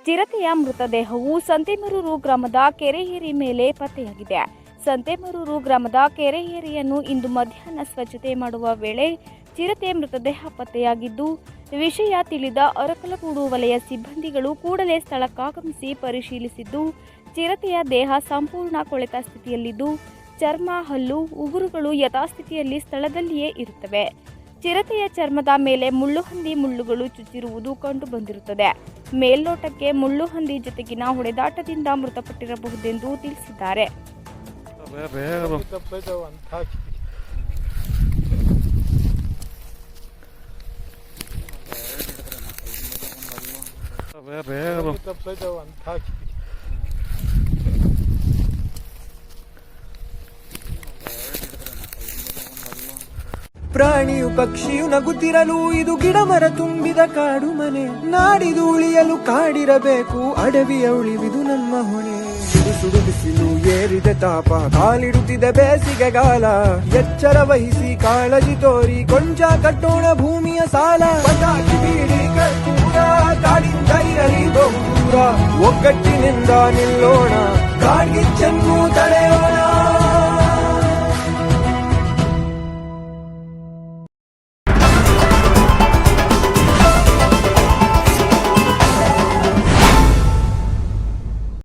ಚಿರತೆಯ ಮೃತದೇಹವು ಸಂತೇಮರೂರು ಗ್ರಾಮದ ಕೆರೆಯೇರಿ ಮೇಲೆ ಪತ್ತೆಯಾಗಿದೆ. ಸಂತೇಮರೂರು ಗ್ರಾಮದ ಕೆರೆಯೇರಿಯನ್ನು ಇಂದು ಮಧ್ಯಾಹ್ನ ಸ್ವಚ್ಛತೆ ಮಾಡುವ ವೇಳೆ ಚಿರತೆ ಮೃತದೇಹ ಪತ್ತೆಯಾಗಿದ್ದು, ವಿಷಯ ತಿಳಿದ ಅರಕಲಗೂಡು ವಲಯ ಸಿಬ್ಬಂದಿಗಳು ಕೂಡಲೇ ಸ್ಥಳಕ್ಕಾಗಮಿಸಿ ಪರಿಶೀಲಿಸಿದ್ದು, ಚಿರತೆಯ ದೇಹ ಸಂಪೂರ್ಣ ಕೊಳೆತ ಸ್ಥಿತಿಯಲ್ಲಿದ್ದು, ಚರ್ಮ, ಹಲ್ಲು, ಉಗುರುಗಳು ಯಥಾಸ್ಥಿತಿಯಲ್ಲಿ ಸ್ಥಳದಲ್ಲಿಯೇ ಇರುತ್ತವೆ. ಚಿರತೆಯ ಚರ್ಮದ ಮೇಲೆ ಮುಳ್ಳುಹಂದಿ ಮುಳ್ಳುಗಳು ಚುಚ್ಚಿರುವುದು ಕಂಡುಬಂದಿರುತ್ತದೆ. ಮೇಲ್ನೋಟಕ್ಕೆ ಮುಳ್ಳುಹಂದಿ ಜೊತೆಗಿನ ಹೊಡೆದಾಟದಿಂದ ಮೃತಪಟ್ಟಿರಬಹುದೆಂದು ತಿಳಿಸಿದ್ದಾರೆ. ಪ್ರಾಣಿಯು ಪಕ್ಷಿಯು ನಗುತ್ತಿರಲು ಇದು ಗಿಡ ಮರ ತುಂಬಿದ ಕಾಡು ಮನೆ. ನಾಡಿದು ಉಳಿಯಲು ಕಾಡಿರಬೇಕು, ಅಡವಿಯ ಉಳಿವಿದು ನಮ್ಮ ಹೊಣೆ. ಸುಡು ಸುಡು ಬಿಸಿಲು ಏರಿದ ತಾಪ, ಕಾಲಿಡುತ್ತಿದೆ ಬೇಸಿಗೆಗಾಲ. ಎಚ್ಚರ ವಹಿಸಿ ಕಾಳಜಿ ತೋರಿ ಕೊಂಚ ಕಟ್ಟೋಣ ಭೂಮಿಯ ಸಾಲ. ಪಟಾಕಿ ಬೀಡಿ ಕರ್ಪೂರ ಕಾಡಿಂದ ಇರಲಿ ಬಹುದೂರ, ಒಗ್ಗಟ್ಟಿನಿಂದ ನಿಲ್ಲೋಣ ಕಾಡ್ಗಿಚ್ಚನ್ನು